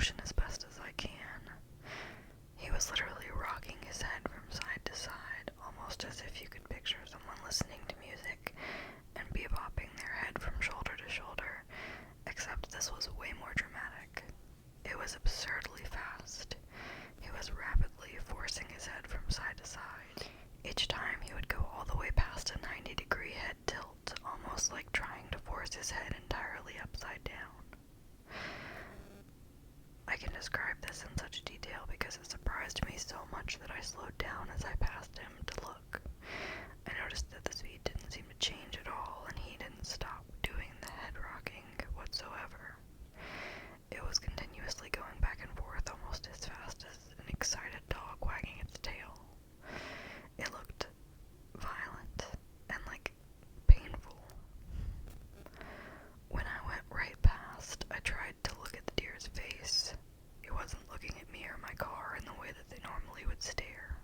motion as best as I can. He was literally rocking his head from side to side, almost as if you could picture someone listening to music and bebopping their head from shoulder to shoulder, except this was way more dramatic. It was absurdly fast. He was rapidly forcing his head from side to side. Each time he would go all the way past a 90-degree head tilt, almost like trying to force his head entirely upside down. I can describe this in such detail because it surprised me so much that I slowed down as I passed him to look. I noticed that the speed didn't seem to change at all, and he didn't stop doing the head rocking whatsoever. It was continuously going back and forth almost as fast as an excited dog wagging its tail. It looked violent and like painful. When I went right past, I tried to look at the deer's face. It wasn't looking at me or my car in the way that they normally would stare,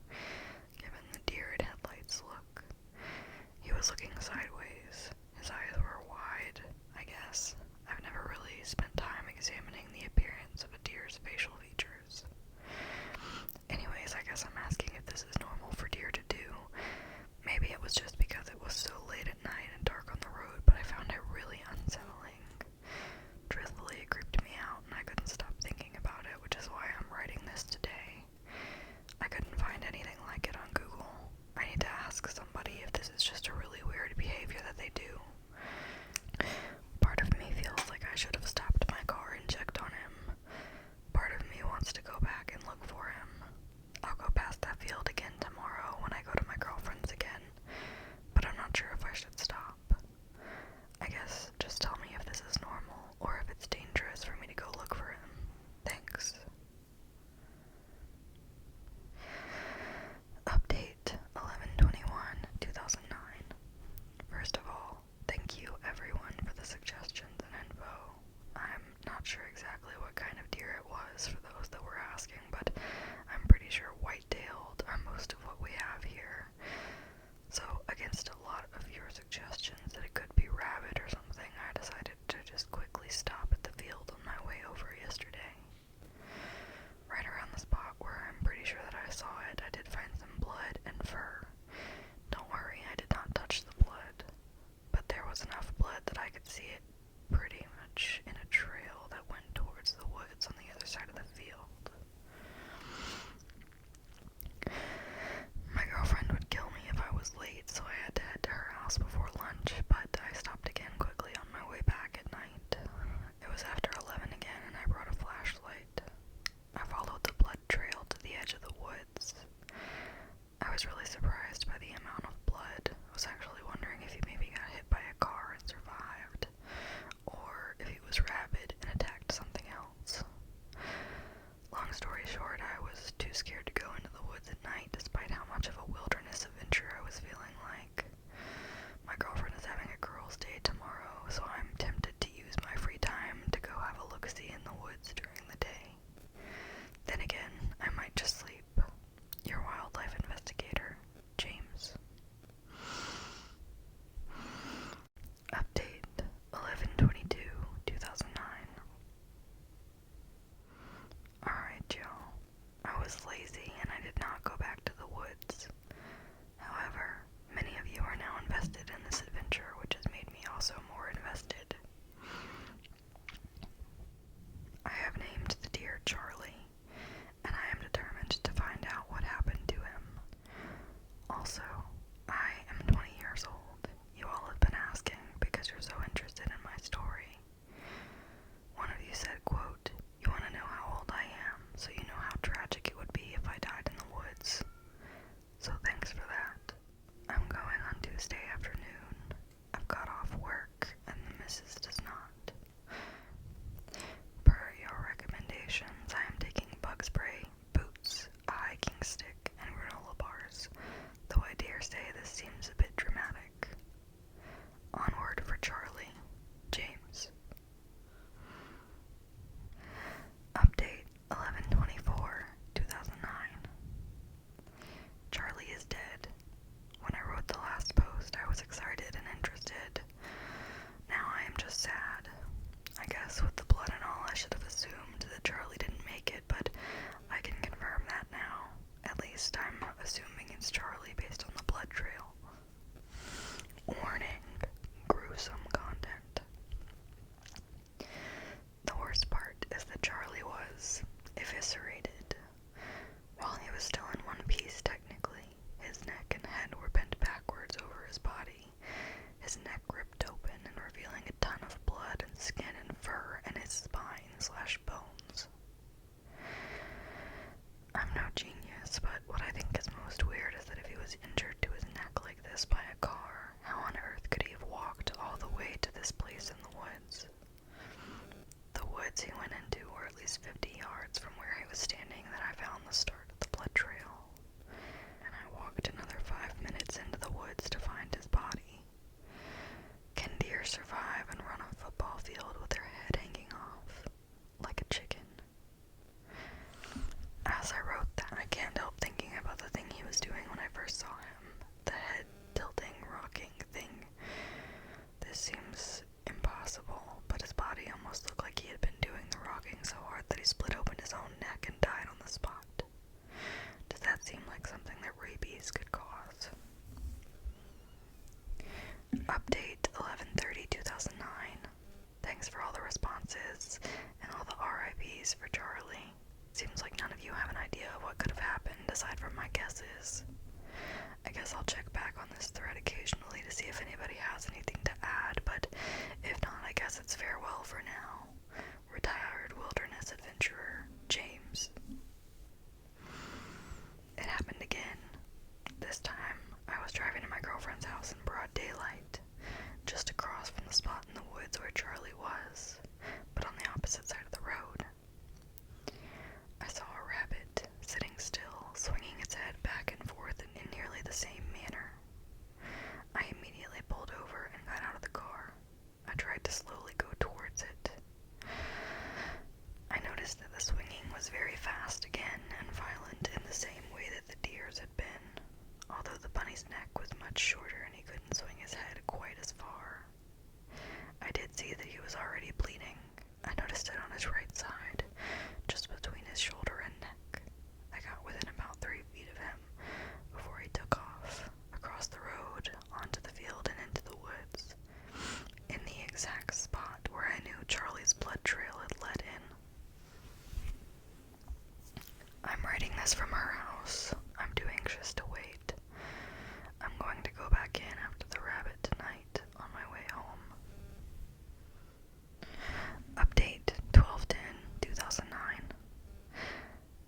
given the deer in headlights look. He was looking sideways. His eyes were wide, I guess. I've never really spent time examining the appearance of a deer's facial features. Anyways, I guess I'm asking if this is normal for deer to do. Maybe it was just because it was so late at night and dark on the road, but I found it really unsettling. Truthfully, it creeped me out, and I couldn't stop thinking about it, which is why I'm writing this today. I couldn't find anything like it on Google. I need to ask somebody if this is just a really weird behavior that they do. Part of me feels like I should have stopped my car and checked on him. Part of me wants to go back and look for him. I'll go past that field again tomorrow when I go to my girlfriend's again, but I'm not sure if I should stop. I guess just tell me if this is normal or if it's dangerous for me to go look for him. Thanks. Update 11/21/2009. First of all, thank you everyone for the suggestions and info. I'm not sure exactly what kind of deer it was for those that were asking, but I'm pretty sure white-tailed are most of what we have here. So, against a lot of your suggestions that it could be rabbit or something, I decided to just quickly stop at the field on my way over yesterday. Right around the spot where I'm pretty sure that I saw it, I did find some blood and fur. Don't worry, I did not touch the blood, but there was enough blood that I could see it pretty much in a trail that went towards the woods on the other side of the field. My girlfriend would kill me if I was late, so I had to head to her house before lunch, but I stopped again quickly on my way back at night. It was after 11 again, and I brought a flashlight. I followed the blood trail to the edge of the woods. I was really surprised by the amount of blood. I was actually wondering if he maybe got hit by a car and survived, or if he was rabid and attacked something else. Long story short, I was too scared to go into the woods at night, despite how much of a wilderness adventure I was feeling like. My girlfriend is having a girls' day tomorrow, so I'm tempted to use my free time to go have a look-see in the woods during the day. Then again, I might just sleep. Your wildlife investigator, James. Update 11/22/2009. Alright, y'all. I was lazy it's Charlie based on the blood trail. Warning, gruesome content. The worst part is that Charlie was eviscerated. While he was still in one piece technically, his neck and head were bent backwards over his body, his neck ripped open and revealing a ton of blood and skin and fur and his spine/bones. I'm no genius, but what I think is most weird is that if he was injured to his neck like this by a car, how on earth could he have walked all the way to this place in the woods? The woods he went into were at least 50 yards from where he was standing that I found the start of the blood trail, and I walked another 5 minutes into the woods to find his body. Can deer survive and run a football field with their head hanging off, like a chicken? As I wrote that, I can't help thinking about the thing he was doing when I first saw him. The head tilting, rocking thing. This seems impossible, but his body almost looked like he had been doing the rocking so hard that he split open his own neck and died on the spot. Does that seem like something that rabies could cause? Update 11/30/2009. Thanks for all the responses and all the RIPs for Charlie. Seems like none of you have an idea of what could have happened aside from my guesses. I guess I'll check back on this thread occasionally to see if anybody has anything to add, but if not, I guess it's farewell for now. Retired wilderness adventurer, James. It happened again. This time, I was driving to my girlfriend's house in broad daylight, just across from the spot in the woods where Charlie was, but on the opposite side of the road. I saw a rabbit sitting still, swinging its head back and forth in nearly the same manner. I immediately pulled over and got out of the car. I tried to slowly go towards it. I noticed that the swinging was very fast again and violent in the same way that the deer's had been, although the bunny's neck was much shorter and he couldn't swing his head quite as far. I did see that he was already bleeding. I noticed it on his right side, just between his shoulder and neck. I got within about 3 feet of him before he took off, across the road, onto the field and into the woods, in the exact spot where I knew Charlie's blood trail had led in. I'm writing this from her house. I'm too anxious to wait. I'm going to go back in after the rabbit tonight on my way home. Update 12/10/2009.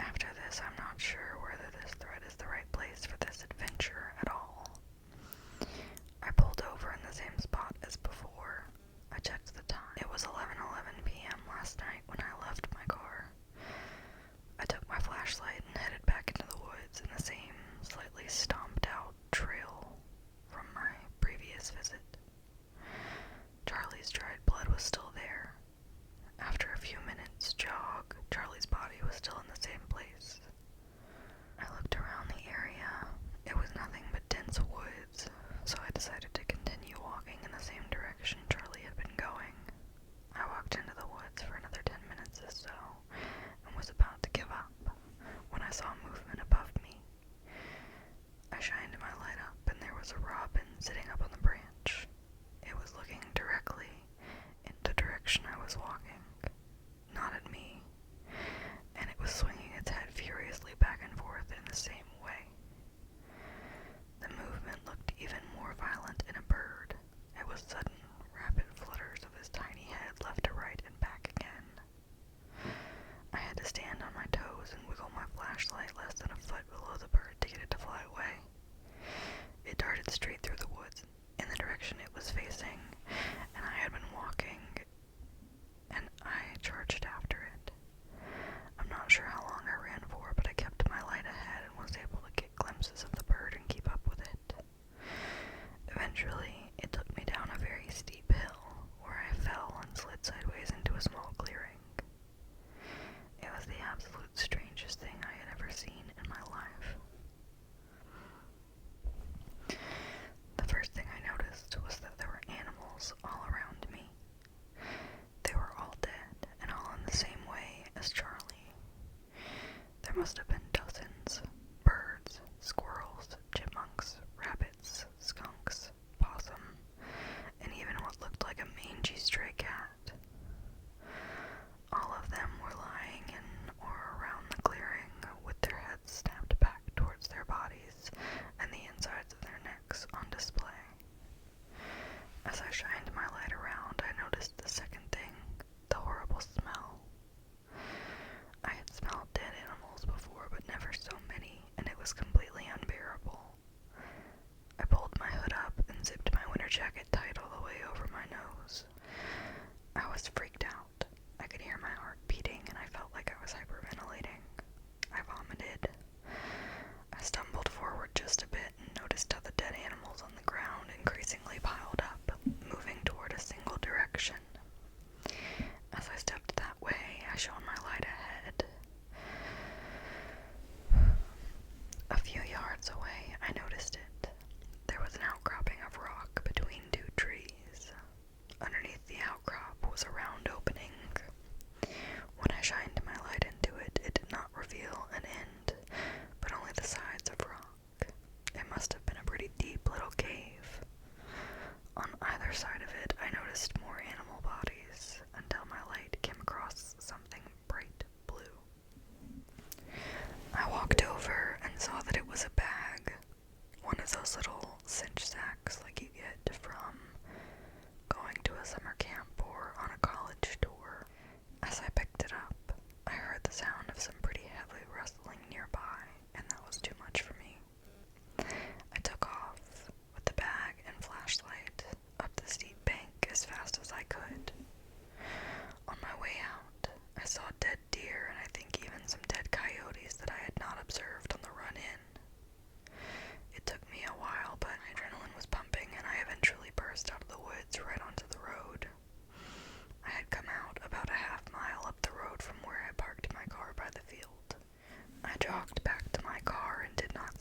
After this, I'm not sure whether this thread is the right place for this adventure at all. I pulled over in the same spot as before. I checked the time. It was 11:11 p.m. last night when I left my car. I took my flashlight and headed back into the woods in the same slightly stomped out trail from my previous visit. Charlie's dried blood was still there. After a few minutes jog, Charlie's body was still in the same place. I looked around the area. It was nothing but dense woods, so I decided to continue walking in the same direction Charlie had been going. I walked into the woods for another 10 minutes or so, and was about to give up when I saw movement above me. I shined my light up, and there was a robin sitting up on the branch. It was looking directly in the direction I was walking, not at me, and it was swinging its head furiously back and forth in the same way. The movement looked even more violent in a bird. It was sudden, rapid flutters of his tiny head left to right and back again. I had to stand on my toes and wiggle my flashlight less than a foot below the bird to get it to fly away. It darted straight through the woods in the direction it was facing, and I had been walking, and I charged after it. I'm not sure how long I ran for, but I kept my light ahead and was able to get glimpses of the bird and keep up with it. Eventually, it took me down a very steep hill, where I fell and slid sideways into a small clearing. It was the absolute strangest thing I had ever seen in my life. The first thing I noticed was that there were animals all around me. They were all dead, and all in the same way as Charlie. There must have been dozens: birds, squirrels,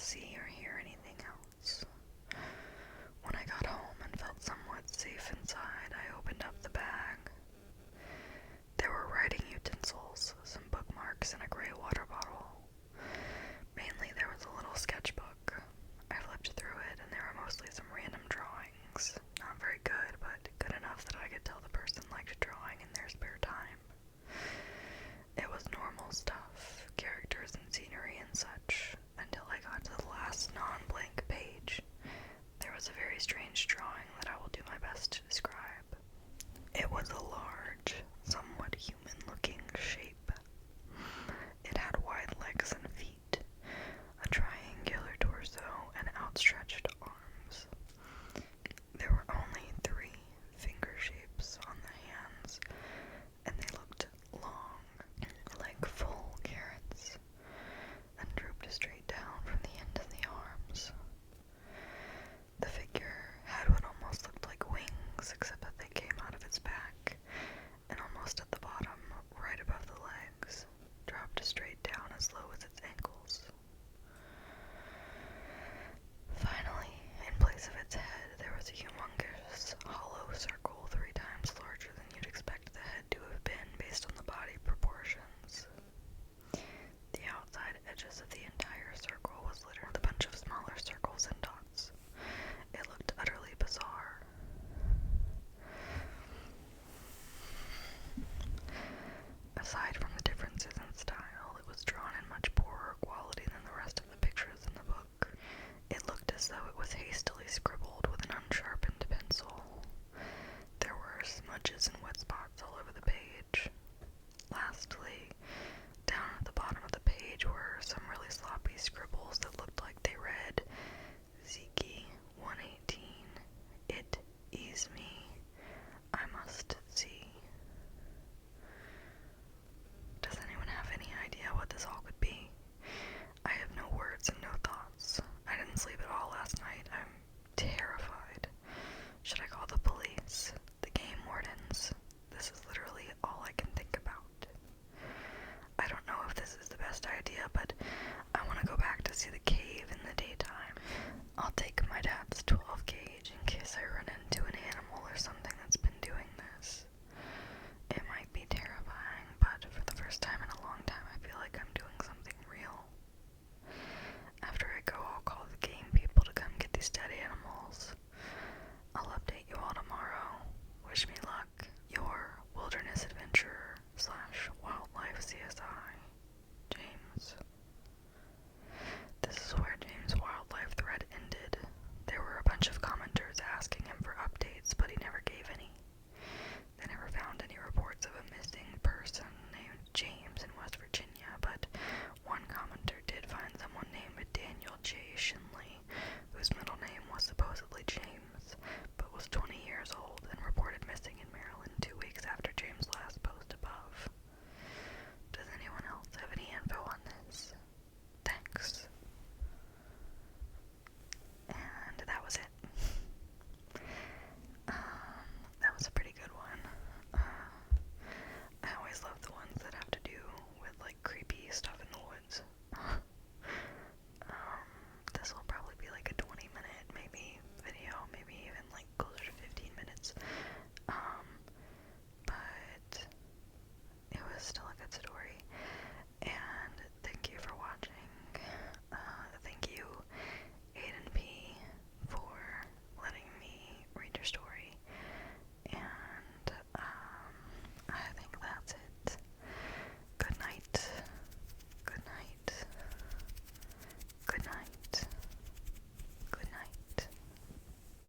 see or hear anything else. When I got home and felt somewhat safe inside, I opened up the bag. There were writing utensils, some bookmarks, and a gray water bottle. Mainly there was a little sketchbook. I flipped through it, and there were mostly some random drawings. Not very good, but good enough that I could tell the person liked drawing in their spare time. It was normal stuff, characters and scenery and such, until I got to the last non-blank page. There was a very strange drawing that I will do my best to describe. It was a large, somewhat human-looking shape. It had wide legs and feet, a triangular torso, and outstretched arms. There were only 3 finger shapes on the hands, and they looked long, like full carrots, and drooped straight down from the end of the arms. The figure had what almost looked like wings, except that they came out of its back, and almost at the bottom, right above the legs, dropped straight down as low as its